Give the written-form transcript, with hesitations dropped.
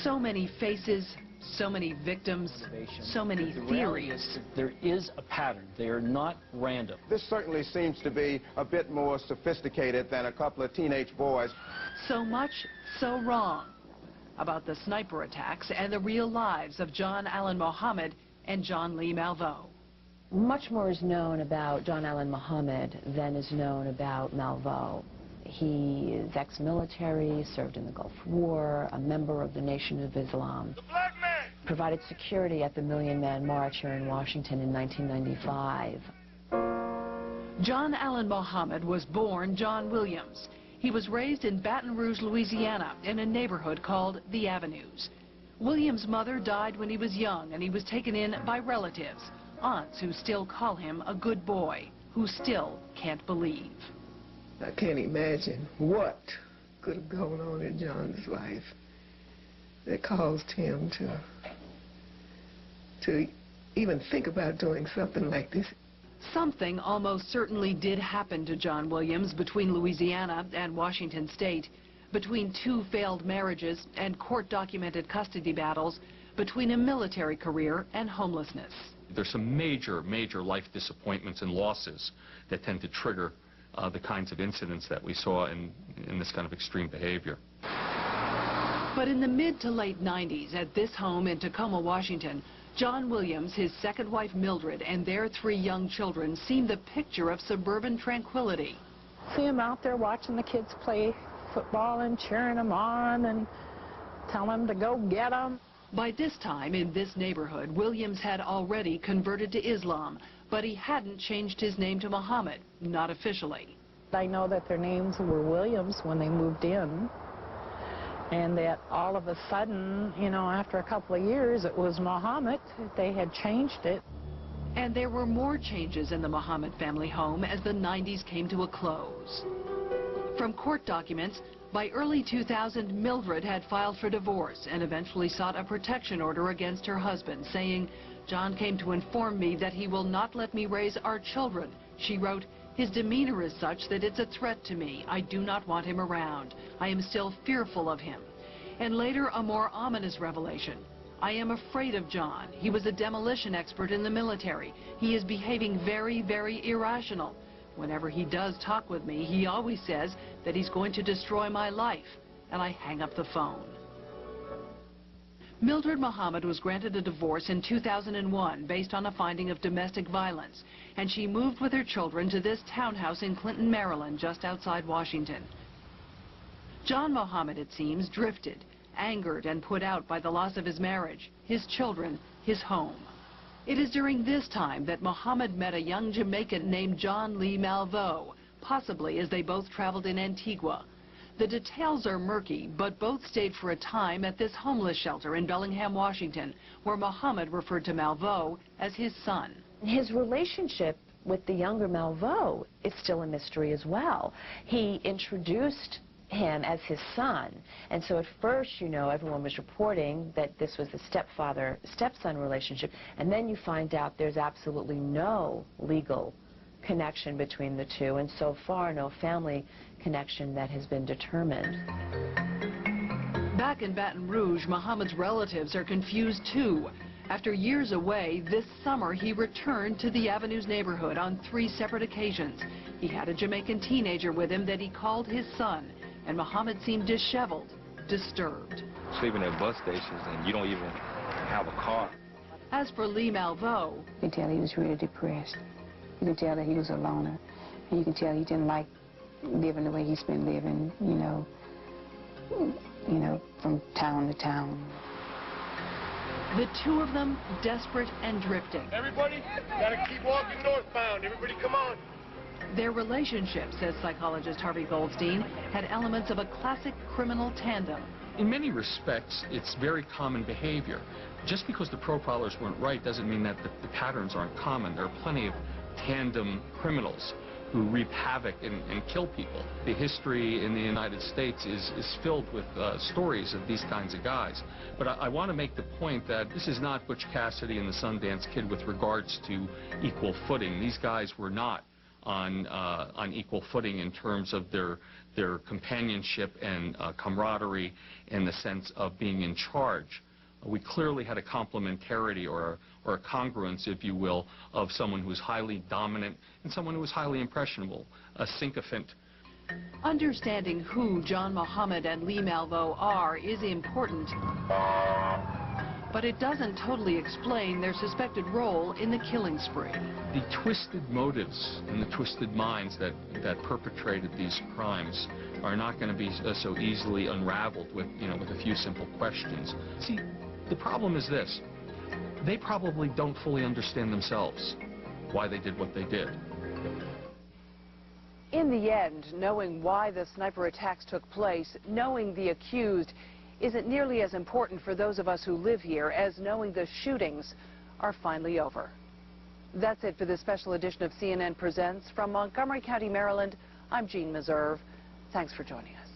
So many faces, so many victims, so many theories. There is a pattern. They are not random. This certainly seems to be a bit more sophisticated than a couple of teenage boys. So much, so wrong. About the sniper attacks and the real lives of John Allen Muhammad and John Lee Malveaux. Much more is known about John Allen Muhammad than is known about Malveaux. He is ex-military, served in the Gulf War, a member of the Nation of Islam. The black man! Provided security at the Million Man March here in Washington in 1995. John Allen Muhammad was born John Williams. He was raised in Baton Rouge, Louisiana, in a neighborhood called the Avenues. Williams' mother died when he was young, and he was taken in by relatives, aunts who still call him a good boy, who still can't believe. I can't imagine what could have gone on in John's life that caused him to even think about doing something like this. Something almost certainly did happen to John Williams between Louisiana and Washington State, between two failed marriages and court-documented custody battles, between a military career and homelessness. There's some major life disappointments and losses that tend to trigger the kinds of incidents that we saw in this kind of extreme behavior. But in the mid to late 90s, at this home in Tacoma, Washington, John Williams, his second wife Mildred, and their 3 young children seemed the picture of suburban tranquility. See him out there watching the kids play football and cheering them on and telling them to go get them. By this time in this neighborhood, Williams had already converted to Islam, but he hadn't changed his name to Muhammad, not officially. I know that their names were Williams when they moved in, and that all of a sudden, you know, after a couple of years, it was Muhammad. They had changed it. And there were more changes in the Muhammad family home as the 90s came to a close. From court documents, by early 2000, Mildred had filed for divorce and eventually sought a protection order against her husband, saying, "John came to inform me that he will not let me raise our children." She wrote, "His demeanor is such that it's a threat to me. I do not want him around. I am still fearful of him." And later, a more ominous revelation. "I am afraid of John. He was a demolition expert in the military. He is behaving very, very irrational. Whenever he does talk with me, he always says that he's going to destroy my life." And I hang up the phone. Mildred Muhammad was granted a divorce in 2001 based on a finding of domestic violence, and she moved with her children to this townhouse in Clinton, Maryland, just outside Washington. John Muhammad, it seems, drifted, angered and put out by the loss of his marriage, his children, his home. It is during this time that Muhammad met a young Jamaican named John Lee Malveaux, possibly as they both traveled in Antigua. The details are murky, but both stayed for a time at this homeless shelter in Bellingham, Washington, where Muhammad referred to Malveaux as his son. His relationship with the younger Malveaux is still a mystery as well. He introduced him as his son, and so at first, you know, everyone was reporting that this was a stepfather-stepson relationship, and then you find out there's absolutely no legal connection between the two, and so far no family connection that has been determined. Back in Baton Rouge, Muhammad's relatives are confused too. After years away, this summer he returned to the Avenues neighborhood on 3 separate occasions. He had a Jamaican teenager with him that he called his son, and Muhammad seemed disheveled, disturbed. Sleeping at bus stations and you don't even have a car. As for Lee Malveaux, you can tell he was really depressed. You can tell that he was a loner. And you can tell he didn't like living the way he's been living, you know, from town to town. The two of them desperate and drifting. Everybody, gotta keep walking northbound. Everybody, come on. Their relationship, says psychologist Harvey Goldstein, had elements of a classic criminal tandem. In many respects, it's very common behavior. Just because the profilers weren't right doesn't mean that the patterns aren't common. There are plenty of tandem criminals who reap havoc and kill people. The history in the United States is filled with stories of these kinds of guys. But I want to make the point that this is not Butch Cassidy and the Sundance Kid with regards to equal footing. These guys were not on equal footing in terms of their companionship and camaraderie and the sense of being in charge. We clearly had a complementarity or a congruence, if you will, of someone who was highly dominant and someone who was highly impressionable, a sycophant. Understanding who John Muhammad and Lee Malveaux are is important, but it doesn't totally explain their suspected role in the killing spree. The twisted motives and the twisted minds that perpetrated these crimes are not going to be so easily unraveled with, with a few simple questions. See, the problem is this. They probably don't fully understand themselves why they did what they did. In the end, knowing why the sniper attacks took place, knowing the accused, isn't nearly as important for those of us who live here as knowing the shootings are finally over. That's it for this special edition of CNN Presents. From Montgomery County, Maryland, I'm Jean Meserve. Thanks for joining us.